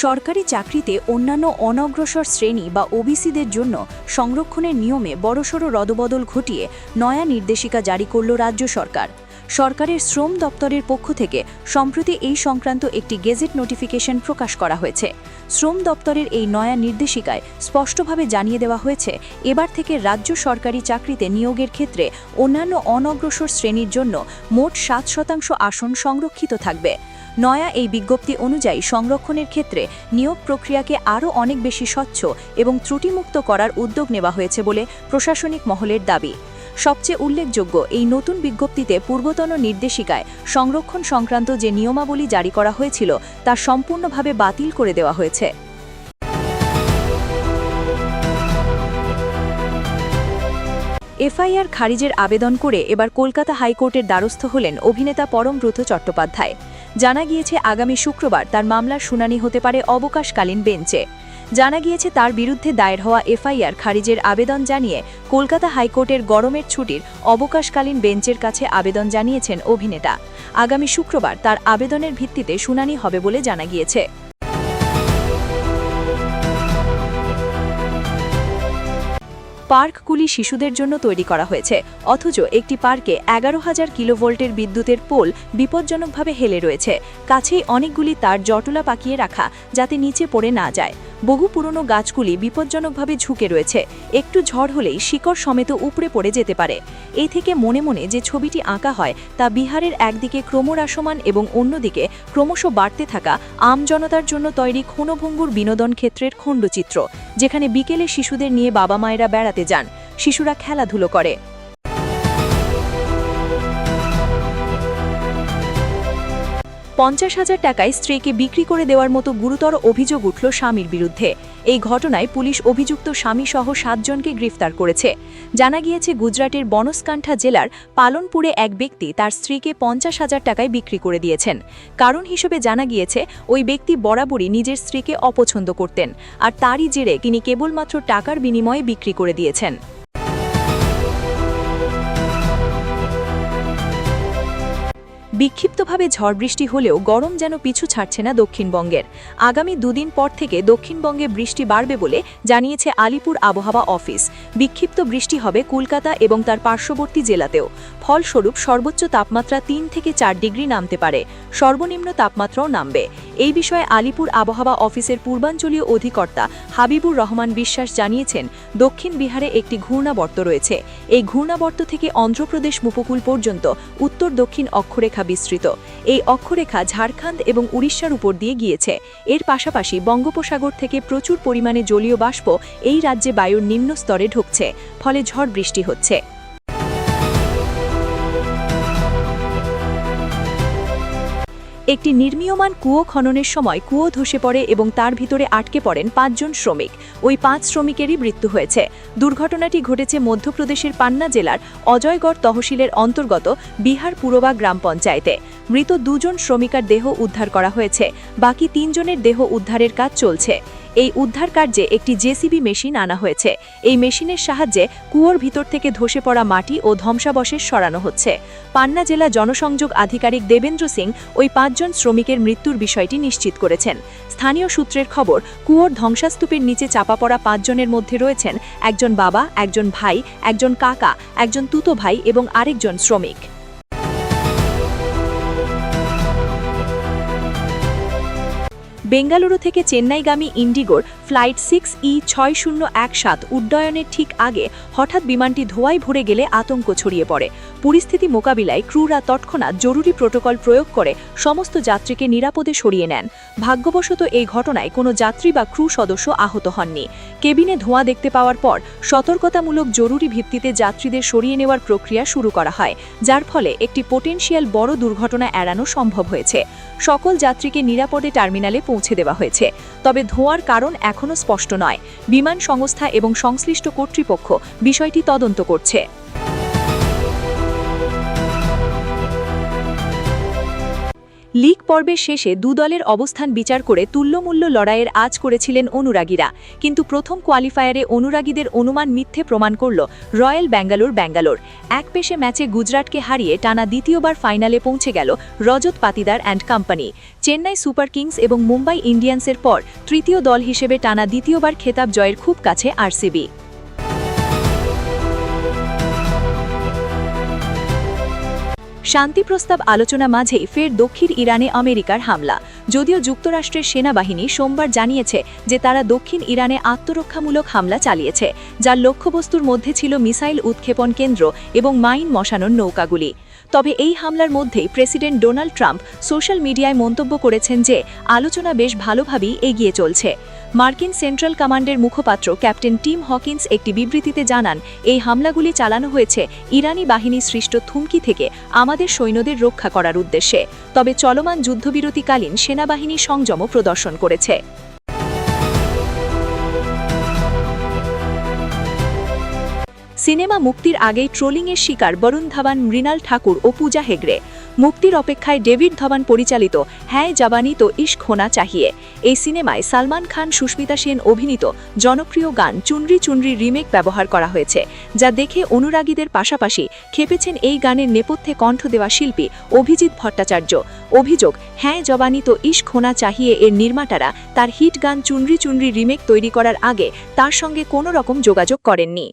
সরকারি চাকরিতে অন্যান্য অনগ্রসর শ্রেণী বা ওবিসিদের জন্য সংরক্ষণের নিয়মে বড়সড় রদবদল ঘটিয়ে নয়া নির্দেশিকা জারি করল রাজ্য সরকার। সরকারের শ্রম দপ্তরের পক্ষ থেকে সম্প্রতি এই সংক্রান্ত একটি গেজেট নোটিফিকেশন প্রকাশ করা হয়েছে। শ্রম দপ্তরের এই নয়া নির্দেশিকায় স্পষ্টভাবে জানিয়ে দেওয়া হয়েছে, এবার থেকে রাজ্য সরকারি চাকরিতে নিয়োগের ক্ষেত্রে অন্যান্য অনগ্রসর শ্রেণীর জন্য মোট 7% আসন সংরক্ষিত থাকবে। নয়া এই বিজ্ঞপ্তি অনুযায়ী সংরক্ষণের ক্ষেত্রে নিয়োগ প্রক্রিয়াকে আরও অনেক বেশি স্বচ্ছ এবং ত্রুটিমুক্ত করার উদ্যোগ নেওয়া হয়েছে বলে প্রশাসনিক মহলের দাবি। সবচেয়ে উল্লেখযোগ্য, এই নতুন বিজ্ঞপ্তিতে পূর্বতন নির্দেশিকায় সংরক্ষণ সংক্রান্ত যে নিয়মাবলী জারি করা হয়েছিল তা সম্পূর্ণভাবে বাতিল করে দেওয়া হয়েছে। এফআইআর খারিজের আবেদন করে এবার কলকাতা হাইকোর্টের দ্বারস্থ হলেন অভিনেতা পরমব্রত চট্টোপাধ্যায়। জানা গিয়েছে, আগামী শুক্রবার তার মামলার শুনানি হতে পারে অবকাশকালীন বেঞ্চে। জানা গিয়েছে, তার বিরুদ্ধে দায়ের হওয়া এফআইআর খারিজের আবেদন জানিয়ে কলকাতা হাইকোর্টের গরমের ছুটির অবকাশকালীন বেঞ্চের কাছে আবেদন জানিয়েছেন অভিনেতা। আগামী শুক্রবার তার আবেদনের ভিত্তিতে শুনানি হবে বলে জানা গিয়েছে। পার্কগুলি শিশুদের জন্য তৈরি করা হয়েছে, অথচ একটি পার্কে 11,000 কিলোভোল্টের বিদ্যুতের পোল বিপজ্জনকভাবে হেলে রয়েছে। কাছেই অনেকগুলি তার জটলা পাকিয়ে রাখা, যাতে নিচে পড়ে না যায়। বহু পুরনো গাছগুলি বিপজ্জনকভাবে ঝুঁকে রয়েছে, একটু ঝড় হলেই শিকড় সমেত উপড়ে পড়ে যেতে পারে। এই থেকে মনে মনে যে ছবিটি আঁকা হয় তা বিহারের একদিকে ক্রমহ্রাসমান এবং অন্যদিকে ক্রমশ বাড়তে থাকা আমজনতার জন্য তৈরি ক্ষণভঙ্গুর বিনোদন ক্ষেত্রের খণ্ডচিত্র, যেখানে বিকেলে শিশুদের নিয়ে বাবা মায়েরা বেড়াতে যান, শিশুরা খেলাধুলো করে। 50,000 টাকায় স্ত্রীকে বিক্রি করে দেওয়ার মতো গুরুতর অভিযোগ উঠল স্বামীর বিরুদ্ধে। এই ঘটনায় পুলিশ অভিযুক্ত স্বামীসহ 7 জনকে গ্রেফতার করেছে। জানা গিয়েছে, গুজরাটের বনসকান্থা জেলার পালনপুরে এক ব্যক্তি তার স্ত্রীকে 50,000 টাকায় বিক্রি করে দিয়েছেন। কারণ হিসেবে জানা গিয়েছে, ওই ব্যক্তি বরাবরই নিজের স্ত্রীকে অপছন্দ করতেন, আর তারই জেরে তিনি কেবলমাত্র টাকার বিনিময়ে বিক্রি করে দিয়েছেন। বিক্ষিপ্তভাবে ঝড় বৃষ্টি হলেও গরম যেন পিছু ছাড়ছে না দক্ষিণবঙ্গের। আগামী দুদিন পর থেকে দক্ষিণবঙ্গে বৃষ্টি বাড়বে বলে জানিয়েছে আলিপুর আবহাওয়া অফিস। বিক্ষিপ্ত বৃষ্টি হবে কলকাতা এবং তার পার্শ্ববর্তী জেলাতেও। ফলস্বরূপ সর্বোচ্চ তাপমাত্রা 3 থেকে 4 ডিগ্রি নামতে পারে, সর্বনিম্ন তাপমাত্রাও নামবে। এই বিষয়ে আলিপুর আবহাওয়া অফিসের পূর্বাঞ্চলীয় অধিকর্তা হাবিবুর রহমান বিশ্বাস জানিয়েছেন, দক্ষিণ বিহারে একটি ঘূর্ণাবর্ত রয়েছে। এই ঘূর্ণাবর্ত থেকে অন্ধ্রপ্রদেশ উপকূল পর্যন্ত উত্তর দক্ষিণ অক্ষরেখা বিস্তৃত। এই অক্ষরেখা ঝাড়খণ্ড এবং উড়িষ্যার উপর দিয়ে গিয়েছে। এর পাশাপাশি বঙ্গোপসাগর থেকে প্রচুর পরিমাণে জলীয় বাষ্প এই রাজ্যে বায়ুর নিম্ন স্তরে ঢুকছে, ফলে ঝড় বৃষ্টি হচ্ছে। একটি নির্মীয়মান কুয়ো খননের সময় কুয়ো ধসে পড়ে এবং তার ভিতরে আটকে পড়েন 5 জন শ্রমিক। ওই 5 শ্রমিকেরই মৃত্যু হয়েছে। দুর্ঘটনাটি ঘটেছে মধ্যপ্রদেশের পান্না জেলার অজয়গড় তহসিলের অন্তর্গত বিহার পুরবা গ্রাম পঞ্চায়েতে। মৃত 2 জন শ্রমিকের দেহ উদ্ধার করা হয়েছে, বাকি 3 জনের দেহ উদ্ধারের কাজ চলছে। এই উদ্ধার কার্যে একটি জেসিবি মেশিন আনা হয়েছে। এই মেশিনের সাহায্যে কুয়োর ভিতর থেকে ধসে পড়া মাটি ও ধ্বংসাবশেষ সরানো হচ্ছে। পান্না জেলা জনসংযোগ আধিকারিক দেবেন্দ্র সিং ওই 5 জন শ্রমিকের মৃত্যুর বিষয়টি নিশ্চিত করেছেন। স্থানীয় সূত্রের খবর, কুয়োর ধ্বংসাস্তূপের নিচে চাপা পড়া 5 জনের মধ্যে রয়েছেন একজন বাবা, একজন ভাই, একজন কাকা, একজন তুতো ভাই এবং আরেকজন শ্রমিক। বেঙ্গালুরু থেকে চেন্নাইগামী ইন্ডিগোর ফ্লাইট 6E6017 উড্ডয়নের ঠিক আগে হঠাৎ বিমানটি ধোঁয়ায় ভরে গেলে আতঙ্ক ছড়িয়ে পড়ে। পরিস্থিতি মোকাবিলায় ক্রুরা তৎক্ষণাৎ জরুরি প্রোটোকল প্রয়োগ করে সমস্ত যাত্রীকে নিরাপদে সরিয়ে নেন। ভাগ্যবশত এই ঘটনায় কোনো যাত্রী বা ক্রু সদস্য আহত হননি। কেবিনে ধোঁয়া দেখতে পাওয়ার পর সতর্কতামূলক জরুরি ভিত্তিতে যাত্রীদের সরিয়ে নেওয়ার প্রক্রিয়া শুরু করা হয়, যার ফলে একটি পোটেনশিয়াল বড় দুর্ঘটনা এড়ানো সম্ভব হয়েছে। সকল যাত্রীকে নিরাপদে টার্মিনালে পৌঁছে দেওয়া হয়েছে। তবে ধোঁয়ার কারণ এখনও স্পষ্ট নয়। বিমান সংস্থা এবং সংশ্লিষ্ট কর্তৃপক্ষ বিষয়টি তদন্ত করছে। লিগ পর্বের শেষে দলের অবস্থান বিচার করে তুল্যমূল্য লড়াইয়ের আজ করেছিলেন অনুরাগীরা, কিন্তু প্রথম কোয়ালিফায়ারে অনুরাগীদের অনুমান মিথ্যে প্রমাণ করল রয়্যাল ব্যাঙ্গালোর। এক পেশে ম্যাচে গুজরাটকে হারিয়ে টানা দ্বিতীয়বার ফাইনালে পৌঁছে গেল Rajat Patidar and company. Chennai super kings এবং মুম্বাই ইন্ডিয়ান্সের পর তৃতীয় দল হিসেবে টানা দ্বিতীয়বার খেতাব জয়ের খুব কাছে আরসিবি। শান্তি প্রস্তাব আলোচনা মাঝেই ফের দক্ষিণ ইরানে আমেরিকার হামলা। যদিও যুক্তরাষ্ট্রের সেনাবাহিনী সোমবার জানিয়েছে যে তারা দক্ষিণ ইরানে আত্মরক্ষামূলক হামলা চালিয়েছে, যার লক্ষ্যবস্তুর মধ্যে ছিল মিসাইল উৎক্ষেপণ কেন্দ্র এবং মাইন মশানোর নৌকাগুলি। তবে এই হামলার মধ্যেই প্রেসিডেন্ট ডোনাল্ড ট্রাম্প সোশ্যাল মিডিয়ায় মন্তব্য করেছেন যে আলোচনা বেশ ভালোভাবেই এগিয়ে চলছে। মার্কিন সেন্ট্রাল কমান্ডের মুখপাত্র ক্যাপ্টেন টিম হকিন্স একটি বিবৃতিতে জানান, এই হামলাগুলি চালানো হয়েছে ইরানি বাহিনী সৃষ্ট থুমকি থেকে আমাদের সৈন্যদের রক্ষা করার উদ্দেশ্যে। তবে চলমান যুদ্ধবিরতিকালীন সেনাবাহিনী সংযমও প্রদর্শন করেছে। সিনেমা মুক্তির আগেই ট্রোলিংয়ের শিকার বরুণ ধাওয়ান, মৃণাল ঠাকুর ও পূজা হেগড়ে। মুক্তির অপেক্ষায় ডেভিড ধাওয়ান পরিচালিত হ্যায় জবানি তো ইশক হোনা চাহিয়ে এই সিনেমায় সালমান খান, সুস্মিতা সেন অভিনীত জনপ্রিয় গান চুনরি চুনরি রিমেক ব্যবহার করা হয়েছে, যা দেখে অনুরাগীদের পাশাপাশি খেপেছেন এই গানের নেপথ্যে কণ্ঠ দেওয়া শিল্পী অভিজিৎ ভট্টাচার্য। অভিযোগ, হ্যায় জবানি তো ইশক হোনা চাহিয়ে এর নির্মাতারা তার হিট গান চুনরি চুনরি রিমেক তৈরি করার আগে তার সঙ্গে কোনো রকম যোগাযোগ করেননি।